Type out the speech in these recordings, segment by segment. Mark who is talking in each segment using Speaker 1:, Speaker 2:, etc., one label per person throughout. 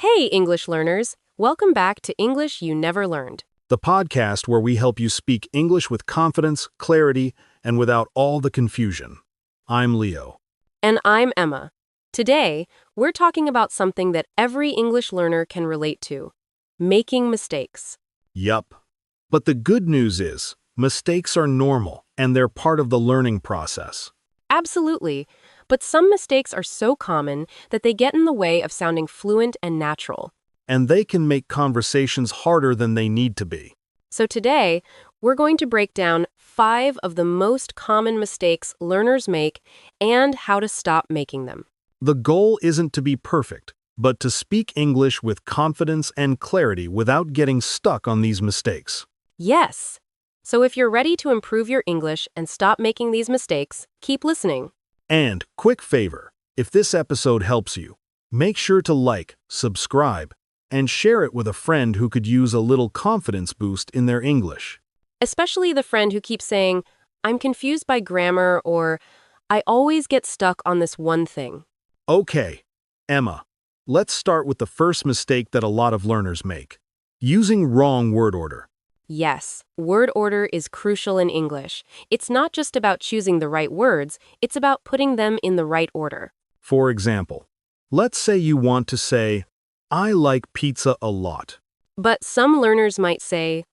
Speaker 1: Hey, English learners! Welcome back to English You Never Learned.
Speaker 2: The podcast where we help you speak English with confidence, clarity, and without all the confusion. I'm Leo.
Speaker 1: And I'm Emma. Today, we're talking about something that every English learner can relate to making mistakes.
Speaker 2: Yup. But the good news is, mistakes are normal and they're part of the learning process.
Speaker 1: Absolutely. But some mistakes are so common that they get in the way of sounding fluent and natural.
Speaker 2: And they can make conversations harder than they need to be.
Speaker 1: So today, we're going to break down 5 of the most common mistakes learners make and how to stop making them.
Speaker 2: The goal isn't to be perfect, but to speak English with confidence and clarity without getting stuck on these mistakes.
Speaker 1: Yes! So if you're ready to improve your English and stop making these mistakes, keep listening.
Speaker 2: And, quick favor, if this episode helps you, make sure to like, subscribe, and share it with a friend who could use a little confidence boost in their English.
Speaker 1: Especially the friend who keeps saying, I'm confused by grammar, or I always get stuck on this one thing.
Speaker 2: Okay, Emma, let's start with the first mistake that a lot of learners make. Using wrong word order.
Speaker 1: Yes, word order is crucial in English. It's not just about choosing the right words, it's about putting them in the right order.
Speaker 2: For example, let's say you want to say, I like pizza a lot.
Speaker 1: But some learners might say,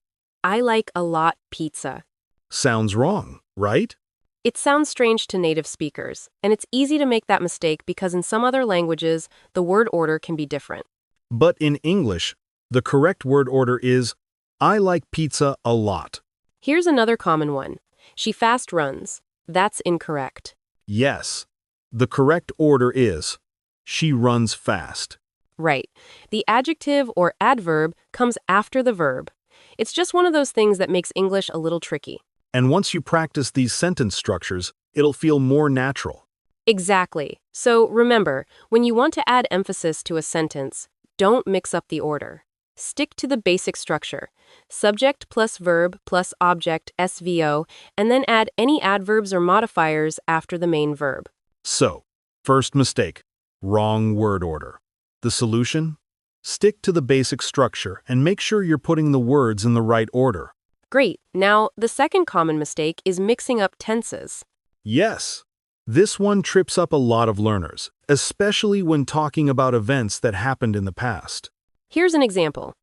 Speaker 1: I like a lot pizza.
Speaker 2: Sounds wrong, right?
Speaker 1: It sounds strange to native speakers, and it's easy to make that mistake because in some other languages, the word order can be different.
Speaker 2: But in English, the correct word order is, I like pizza a lot.
Speaker 1: Here's another common one. She fast runs. That's incorrect.
Speaker 2: Yes, the correct order is, she runs fast.
Speaker 1: Right. The adjective or adverb comes after the verb. It's just one of those things that makes English a little tricky.
Speaker 2: And once you practice these sentence structures, it'll feel more natural.
Speaker 1: Exactly. So remember, when you want to add emphasis to a sentence, don't mix up the order. Stick to the basic structure. Subject plus verb plus object SVO, and then add any adverbs or modifiers after the main verb.
Speaker 2: So, first mistake, wrong word order. The solution? Stick to the basic structure and make sure you're putting the words in the right order.
Speaker 1: Great. Now, the second common mistake is mixing up tenses.
Speaker 2: Yes, this one trips up a lot of learners, especially when talking about events that happened in the past.
Speaker 1: Here's an example.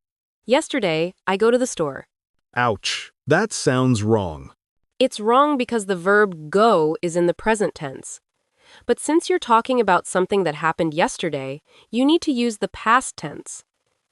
Speaker 1: Yesterday, I go to the store.
Speaker 2: Ouch, that sounds wrong.
Speaker 1: It's wrong because the verb go is in the present tense. But since you're talking about something that happened yesterday, you need to use the past tense.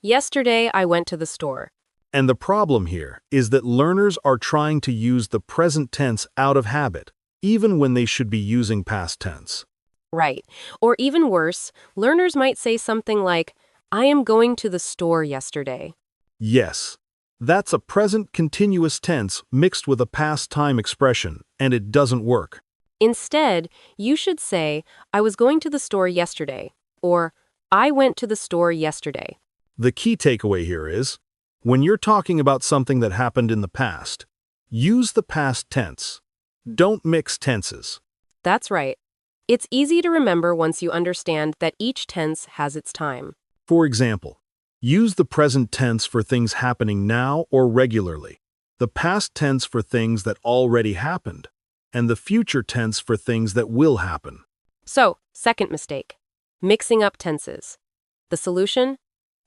Speaker 1: Yesterday, I went to the store.
Speaker 2: And the problem here is that learners are trying to use the present tense out of habit, even when they should be using past tense.
Speaker 1: Right. Or even worse, learners might say something like, I am going to the store yesterday.
Speaker 2: Yes, that's a present continuous tense mixed with a past time expression, and it doesn't work.
Speaker 1: Instead, you should say, I was going to the store yesterday, or I went to the store yesterday.
Speaker 2: The key takeaway here is, when you're talking about something that happened in the past, use the past tense. Don't mix tenses.
Speaker 1: That's right. It's easy to remember once you understand that each tense has its time.
Speaker 2: For example, use the present tense for things happening now or regularly, the past tense for things that already happened, and the future tense for things that will happen.
Speaker 1: So, second mistake, mixing up tenses. The solution?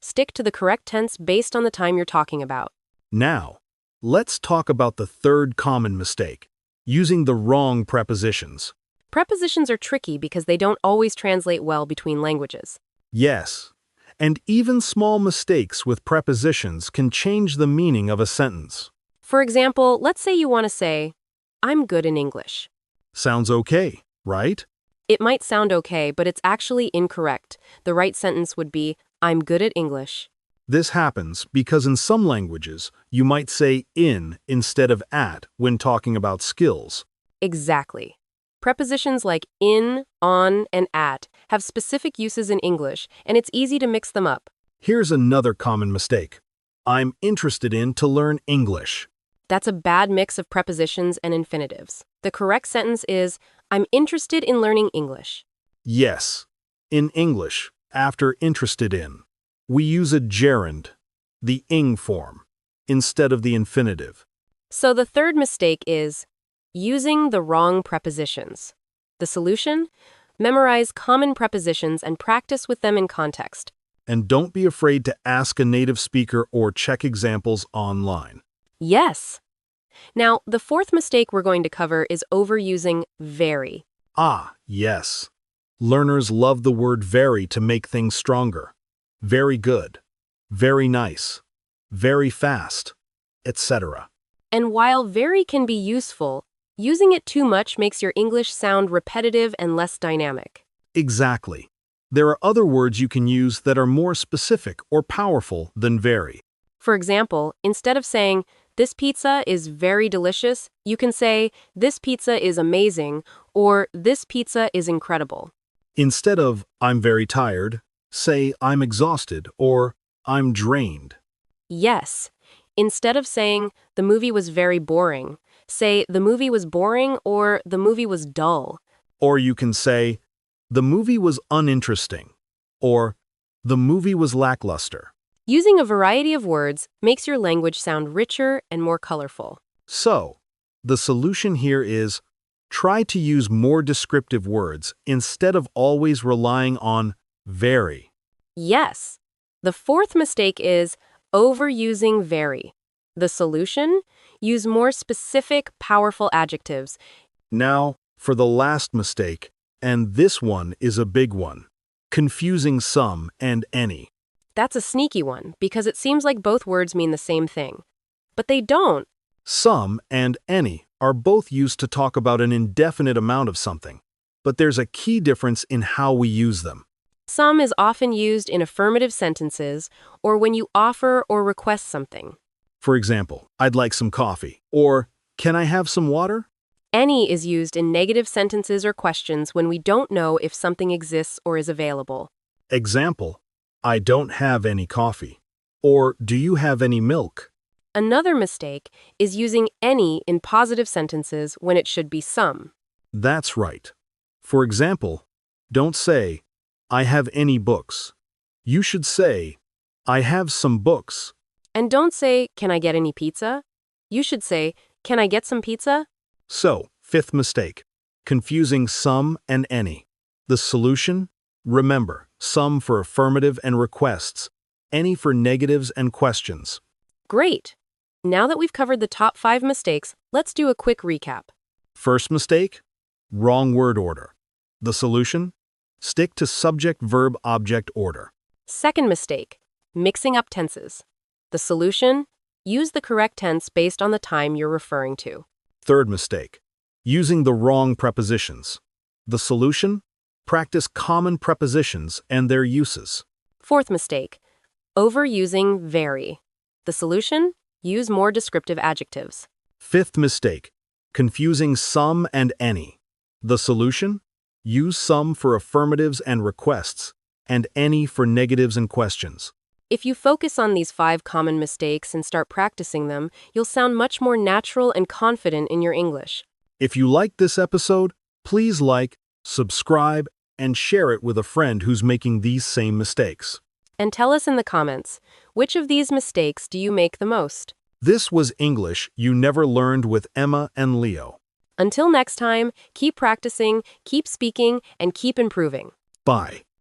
Speaker 1: Stick to the correct tense based on the time you're talking about.
Speaker 2: Now, let's talk about the third common mistake, using the wrong prepositions.
Speaker 1: Prepositions are tricky because they don't always translate well between languages.
Speaker 2: Yes, and even small mistakes with prepositions can change the meaning of a sentence.
Speaker 1: For example, let's say you want to say, I'm good in English.
Speaker 2: Sounds okay, right?
Speaker 1: It might sound okay, but it's actually incorrect. The right sentence would be, I'm good at English.
Speaker 2: This happens because in some languages, you might say in instead of at when talking about skills.
Speaker 1: Exactly. Prepositions like in, on, and at have specific uses in English, and it's easy to mix them up.
Speaker 2: Here's another common mistake. I'm interested in to learn English.
Speaker 1: That's a bad mix of prepositions and infinitives. The correct sentence is, I'm interested in learning English.
Speaker 2: Yes, in English, after interested in. We use a gerund, the ing form, instead of the infinitive.
Speaker 1: So the third mistake is using the wrong prepositions. The solution? Memorize common prepositions and practice with them in context.
Speaker 2: And don't be afraid to ask a native speaker or check examples online.
Speaker 1: Yes. Now, the fourth mistake we're going to cover is overusing very.
Speaker 2: Ah, yes. Learners love the word very to make things stronger. Very good, very nice, very fast, etc.
Speaker 1: And while very can be useful, using it too much makes your English sound repetitive and less dynamic.
Speaker 2: Exactly. There are other words you can use that are more specific or powerful than very.
Speaker 1: For example, instead of saying, "This pizza is very delicious," you can say, "This pizza is amazing," or "This pizza is incredible."
Speaker 2: Instead of I'm very tired, say I'm exhausted or I'm drained.
Speaker 1: Yes. Instead of saying, "The movie was very boring," say, "The movie was boring," or "The movie was dull."
Speaker 2: Or you can say, the movie was uninteresting, or the movie was lackluster.
Speaker 1: Using a variety of words makes your language sound richer and more colorful.
Speaker 2: So, the solution here is try to use more descriptive words instead of always relying on very.
Speaker 1: Yes. The fourth mistake is overusing very. The solution? Use more specific, powerful adjectives.
Speaker 2: Now, for the last mistake, and this one is a big one, confusing some and any.
Speaker 1: That's a sneaky one because it seems like both words mean the same thing. But they don't.
Speaker 2: Some and any are both used to talk about an indefinite amount of something, but there's a key difference in how we use them.
Speaker 1: Some is often used in affirmative sentences or when you offer or request something.
Speaker 2: For example, I'd like some coffee, or can I have some water?
Speaker 1: Any is used in negative sentences or questions when we don't know if something exists or is available.
Speaker 2: Example, I don't have any coffee. Or do you have any milk?
Speaker 1: Another mistake is using any in positive sentences when it should be some.
Speaker 2: That's right. For example, don't say, I have any books. You should say, I have some books.
Speaker 1: And don't say, "Can I get any pizza?" You should say, "Can I get some pizza?"
Speaker 2: So, fifth mistake, confusing some and any. The solution? Remember, some for affirmative and requests, any for negatives and questions.
Speaker 1: Great. Now that we've covered the top 5 mistakes, let's do a quick recap.
Speaker 2: First mistake, wrong word order. The solution? Stick to subject-verb-object order.
Speaker 1: Second mistake, mixing up tenses. The solution? Use the correct tense based on the time you're referring to.
Speaker 2: Third mistake, using the wrong prepositions. The solution? Practice common prepositions and their uses.
Speaker 1: Fourth mistake, overusing very. The solution? Use more descriptive adjectives.
Speaker 2: Fifth mistake, confusing some and any. The solution? Use some for affirmatives and requests, and any for negatives and questions.
Speaker 1: If you focus on these 5 common mistakes and start practicing them, you'll sound much more natural and confident in your English.
Speaker 2: If you liked this episode, please like, subscribe, and share it with a friend who's making these same mistakes.
Speaker 1: And tell us in the comments, which of these mistakes do you make the most?
Speaker 2: This was English You Never Learned with Emma and Leo.
Speaker 1: Until next time, keep practicing, keep speaking, and keep improving.
Speaker 2: Bye.